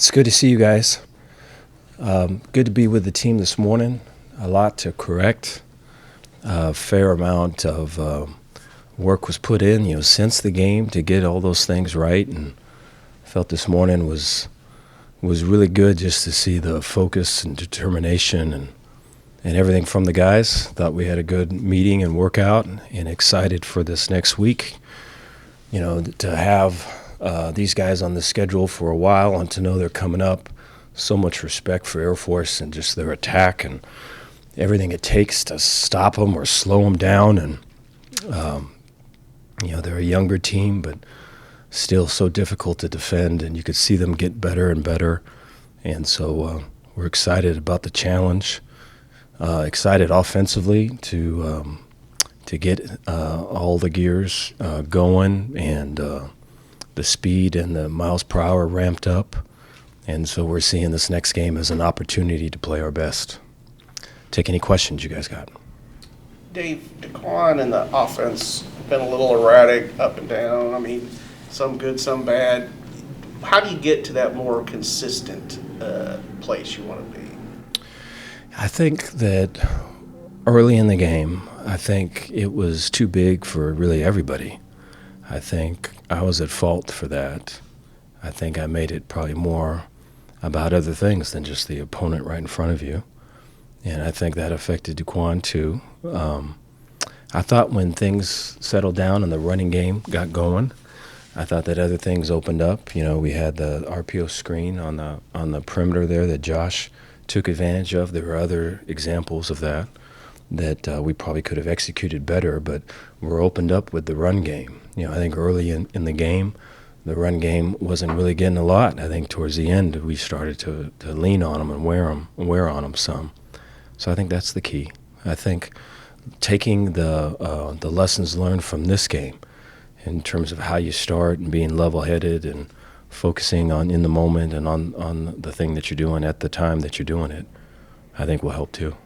It's good to see you guys. Good to be with the team this morning. A lot to correct. A fair amount of work was put in, since the game to get all those things right. And I felt this morning was really good just to see the focus and determination and everything from the guys. Thought we had a good meeting and workout, and excited for this next week. To have these guys on the schedule for a while and to know they're coming up. So much respect for Air Force and just their attack and everything it takes to stop them or slow them down. And, they're a younger team, but still so difficult to defend, and you could see them get better and better. And so we're excited about the challenge, excited offensively to get all the gears going and the speed and the miles per hour ramped up. And so we're seeing this next game as an opportunity to play our best. Take any questions you guys got. Dave, Daquan and the offense been a little erratic, up and down. I mean, some good, some bad. How do you get to that more consistent place you want to be? I think that early in the game, I think it was too big for really everybody. I think I was at fault for that. I think I made it probably more about other things than just the opponent right in front of you. And I think that affected Daquan too. I thought when things settled down and the running game got going, I thought that other things opened up. We had the RPO screen on the perimeter there that Josh took advantage of. There were other examples of that we probably could have executed better, but we're opened up with the run game. I think early in the game, the run game wasn't really getting a lot. I think towards the end, we started to lean on them and wear on them some. So I think that's the key. I think taking the lessons learned from this game in terms of how you start and being level-headed and focusing on in the moment and on the thing that you're doing at the time that you're doing it, I think will help too.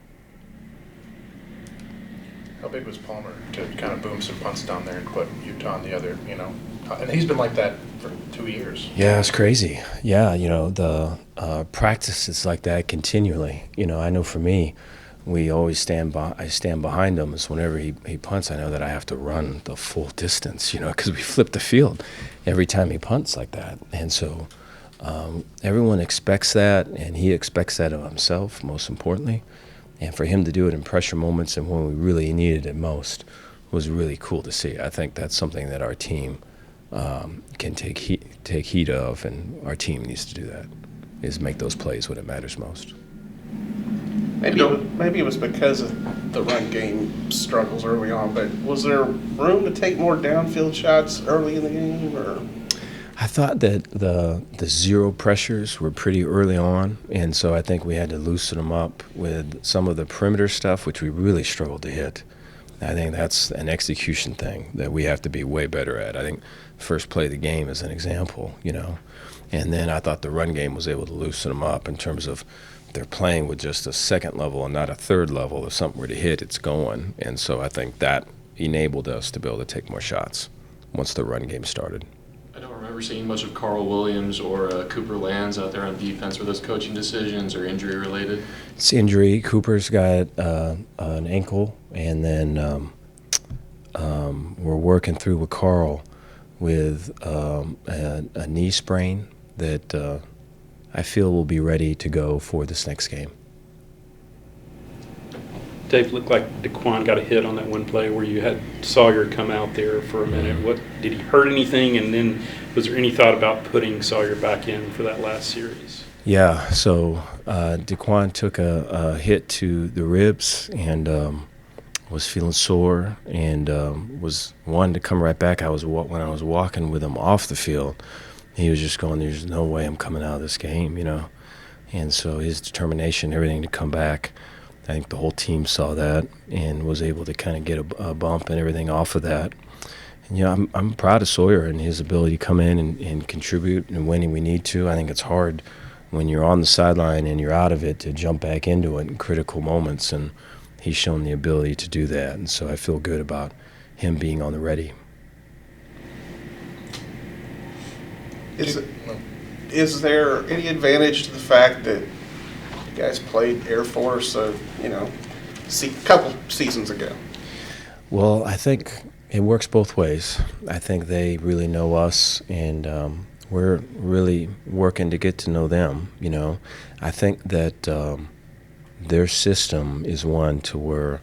How big was Palmer to kind of boom some punts down there and put Utah on the other, And he's been like that for 2 years. Yeah, it's crazy. Yeah, the practice is like that continually. I know for me, we always I stand behind him. So whenever he punts, I know that I have to run the full distance, because we flip the field every time he punts like that. And so everyone expects that, and he expects that of himself, most importantly. And for him to do it in pressure moments and when we really needed it most was really cool to see. I think that's something that our team can take heed of, and our team needs to do that, is make those plays when it matters most. Maybe it was because of the run game struggles early on, but was there room to take more downfield shots early in the game? Or I thought that the zero pressures were pretty early on, and so I think we had to loosen them up with some of the perimeter stuff, which we really struggled to hit. I think that's an execution thing that we have to be way better at. I think first play of the game is an example, And then I thought the run game was able to loosen them up in terms of they're playing with just a second level and not a third level. If something were to hit, it's going. And so I think that enabled us to be able to take more shots once the run game started. I don't remember seeing much of Carl Williams or Cooper Lands out there on defense. Were those coaching decisions or injury related? It's injury. Cooper's got an ankle, and then we're working through with Carl with a knee sprain that I feel will be ready to go for this next game. Dave, looked like Daquan got a hit on that one play where you had Sawyer come out there for a minute. What did he hurt anything? And then was there any thought about putting Sawyer back in for that last series? Yeah, so Daquan took a hit to the ribs and was feeling sore and was wanting to come right back. When I was walking with him off the field, he was just going, "There's no way I'm coming out of this game," And so his determination, everything to come back. I think the whole team saw that and was able to kind of get a bump and everything off of that. And, I'm proud of Sawyer and his ability to come in and contribute and when we need to. I think it's hard when you're on the sideline and you're out of it to jump back into it in critical moments, and he's shown the ability to do that. And so I feel good about him being on the ready. Is there any advantage to the fact that you guys played Air Force, a couple seasons ago? Well, I think it works both ways. I think they really know us, and we're really working to get to know them. I think that their system is one to where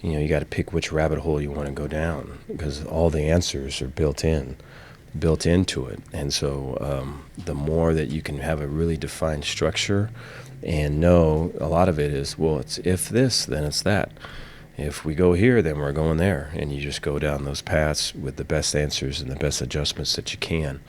you got to pick which rabbit hole you want to go down, because all the answers are built into it. And so the more that you can have a really defined structure and know, a lot of it is, well, it's if this, then it's that. If we go here, then we're going there. And you just go down those paths with the best answers and the best adjustments that you can.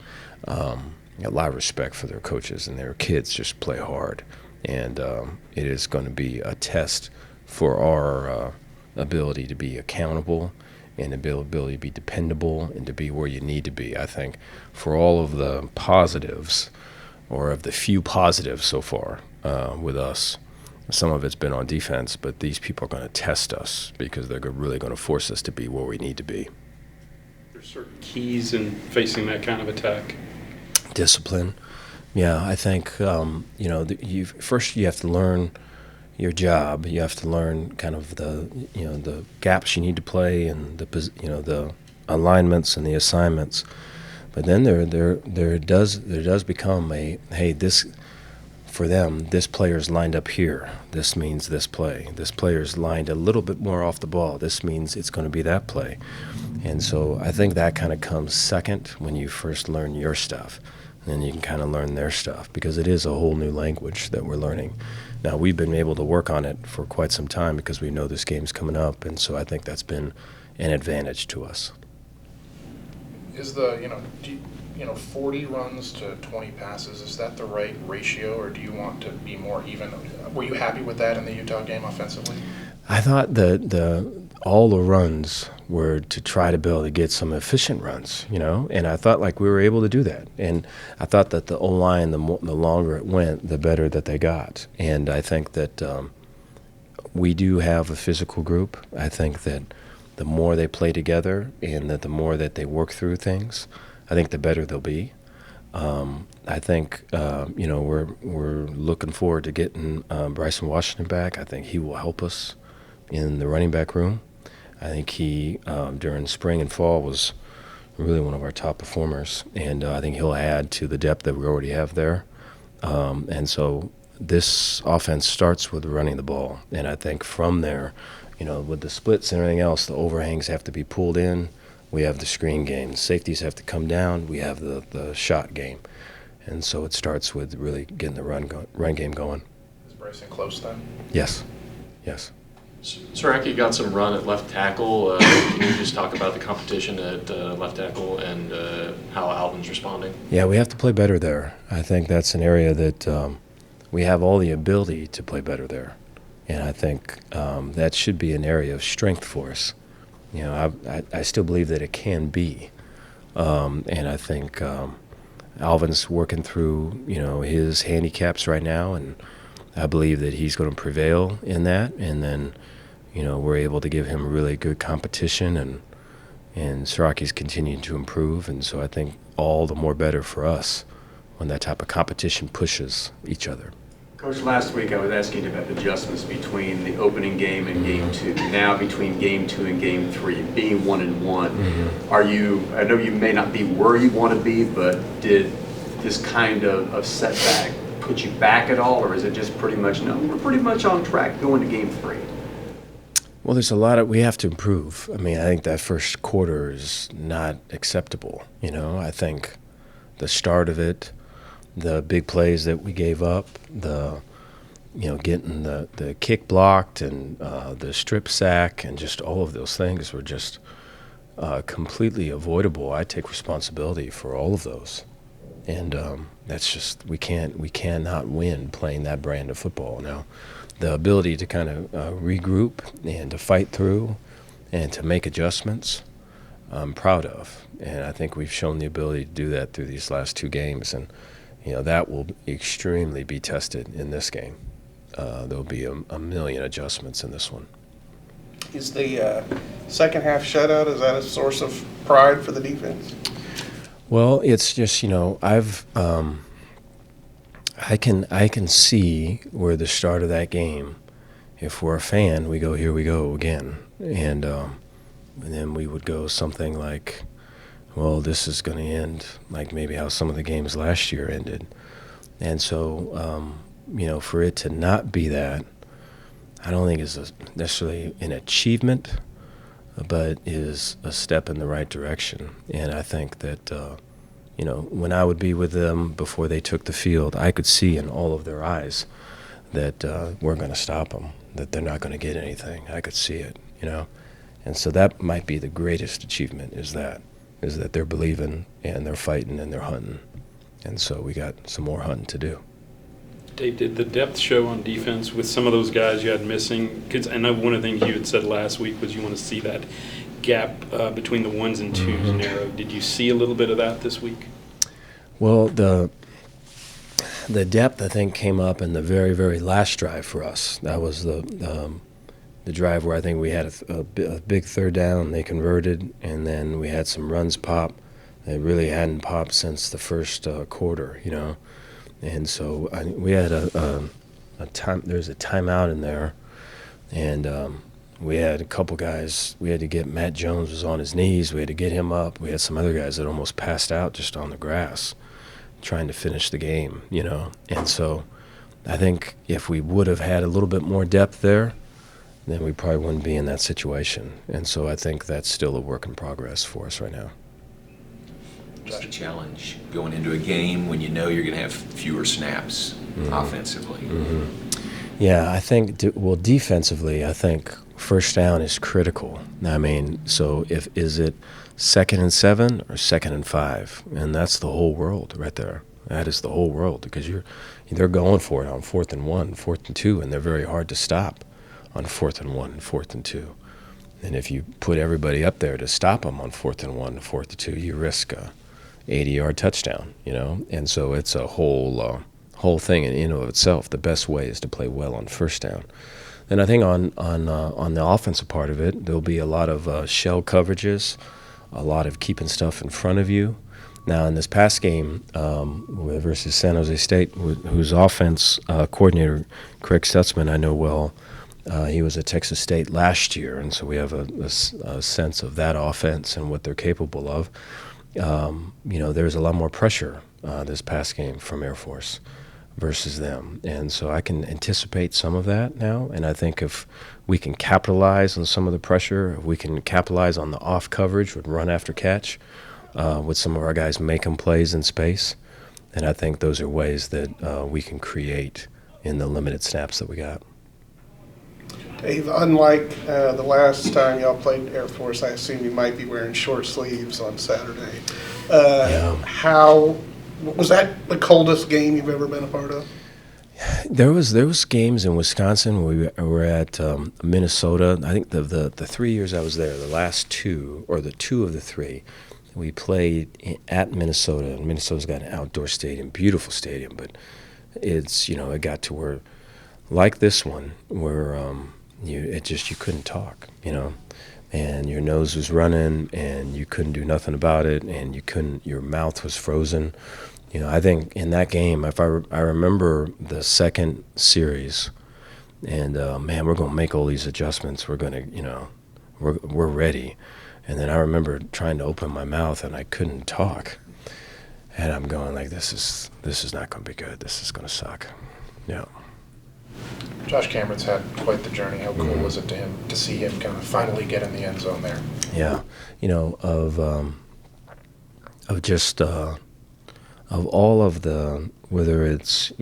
A lot of respect for their coaches, and their kids just play hard. And it is going to be a test for our ability to be accountable and ability to be dependable and to be where you need to be. I think for all of the positives, or of the few positives so far with us, some of it's been on defense, but these people are going to test us because they're really going to force us to be where we need to be. There's certain keys in facing that kind of attack. Discipline. Yeah, I think, first you have to learn your job. You have to learn kind of the gaps you need to play, and the alignments and the assignments. But then there does become this, for them, this player's lined up here. This means this play. This player's lined a little bit more off the ball. This means it's going to be that play. And so I think that kind of comes second when you first learn your stuff. And then you can kind of learn their stuff, because it is a whole new language that we're learning. Now, we've been able to work on it for quite some time because we know this game's coming up, and so I think that's been an advantage to us. Is the 40 runs to 20 passes, is that the right ratio, or do you want to be more even? Were you happy with that in the Utah game offensively? I thought that all the runs were to try to be able to get some efficient runs, and I thought like we were able to do that. And I thought that the O-line, the longer it went, the better that they got. And I think that we do have a physical group. I think that the more they play together and that the more that they work through things, I think the better they'll be. I think we're looking forward to getting Bryson Washington back. I think he will help us in the running back room. I think he, during spring and fall, was really one of our top performers, and I think he'll add to the depth that we already have there. And so this offense starts with running the ball, and I think from there, with the splits and everything else, the overhangs have to be pulled in. We have the screen game. The safeties have to come down. We have the shot game. And so it starts with really getting the run game going. Is Bryson close then? Yes. Siraki got some run at left tackle. Can you just talk about the competition at left tackle and how Alvin's responding? Yeah, we have to play better there. I think that's an area that we have all the ability to play better there. And I think that should be an area of strength for us. I still believe that it can be. And I think Alvin's working through, his handicaps right now, and I believe that he's going to prevail in that. And then, we're able to give him really good competition, and Siraki's continuing to improve. And so I think all the more better for us when that type of competition pushes each other. Coach, last week I was asking about adjustments between the opening game and game 2. Now between game 2 and game 3, being 1-1. Mm-hmm. I know you may not be where you want to be, but did this kind of setback put you back at all, or is it just pretty much, no, we're pretty much on track going to game 3? Well, there's we have to improve. I mean, I think that first quarter is not acceptable. I think the start of it, the big plays that we gave up, getting the kick blocked and the strip sack and just all of those things were just completely avoidable. I take responsibility for all of those. And that's just, we cannot win playing that brand of football. Now, the ability to kind of regroup and to fight through and to make adjustments, I'm proud of. And I think we've shown the ability to do that through these last 2 games. And, that will extremely be tested in this game. There'll be a million adjustments in this one. Is the second half shutout, is that a source of pride for the defense? Well, it's just, I can see where the start of that game, if we're a fan, we go, here we go again. And then we would go something like, well, this is going to end like maybe how some of the games last year ended. And so, for it to not be that, I don't think is necessarily an achievement, but is a step in the right direction. And I think that, when I would be with them before they took the field, I could see in all of their eyes that we're going to stop them, that they're not going to get anything. I could see it, And so that might be the greatest achievement is that they're believing and they're fighting and they're hunting. And so we got some more hunting to do. Dave, did the depth show on defense with some of those guys you had missing? Because I know one of the things you had said last week was you want to see that gap between the ones and twos narrow. Did you see a little bit of that this week? Well, the depth, I think, came up in the very, very last drive for us. That was the drive where I think we had a big third down. They converted, and then we had some runs pop. They really hadn't popped since the first quarter, And so we had a time. There's a timeout in there, and we had a couple guys. We had to get Matt Jones was on his knees. We had to get him up. We had some other guys that almost passed out just on the grass, trying to finish the game, And so I think if we would have had a little bit more depth there, then we probably wouldn't be in that situation. And so I think that's still a work in progress for us right now. Just a challenge going into a game when you know you're going to have fewer snaps offensively. Yeah, I think, defensively, I think first down is critical. I mean, so is it 2nd and 7 or 2nd and 5? And that's the whole world right there. That is the whole world because they're going for it on 4th and 1, 4th and 2, and they're very hard to stop on 4th and 1 and 4th and 2. And if you put everybody up there to stop them on 4th and 1 and 4th and 2, you risk a 80-yard touchdown, And so it's a whole thing in and of itself. The best way is to play well on first down. And I think on the offensive part of it, there'll be a lot of shell coverages, a lot of keeping stuff in front of you. Now, in this past game versus San Jose State, whose offense coordinator, Craig Stutzman, I know well, he was at Texas State last year, and so we have a sense of that offense and what they're capable of. There's a lot more pressure this past game from Air Force versus them. And so I can anticipate some of that now. And I think if we can capitalize on some of the pressure, if we can capitalize on the off coverage with run after catch, with some of our guys making plays in space, and I think those are ways that we can create in the limited snaps that we got. Dave, unlike the last time y'all played Air Force, I assume you might be wearing short sleeves on Saturday. Yeah. How was that the coldest game you've ever been a part of? There was games in Wisconsin. We were at Minnesota. I think the 3 years I was there, the last two or the two of the three, we played at Minnesota. And Minnesota's got an outdoor stadium, beautiful stadium, but it's it got to where like this one where you couldn't talk, and your nose was running and you couldn't do nothing about it, and your mouth was frozen. I think in that game, if I remember the second series, and man, we're going to make all these adjustments. We're going to, we're ready. And then I remember trying to open my mouth and I couldn't talk. And I'm going like, this is not going to be good. This is going to suck. Yeah. Josh Cameron's had quite the journey. How cool was it to see him kind of finally get in the end zone there? Yeah, of all of the, whether it's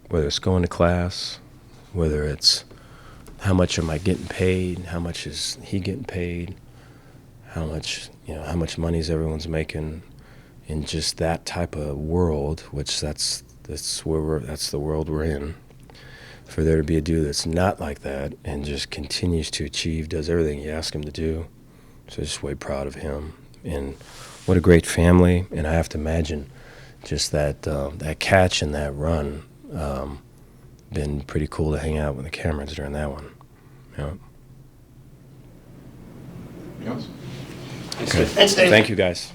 whether it's going to class, whether it's how much am I getting paid, how much is he getting paid, how much money is everyone's making. In just that type of world, which that's the world we're in, for there to be a dude that's not like that and just continues to achieve, does everything you ask him to do, so just way proud of him. And what a great family. And I have to imagine just that catch and that run, been pretty cool to hang out with the Camerons during that one. Yeah. Yes. Okay. Thanks, Dave. Thank you, guys.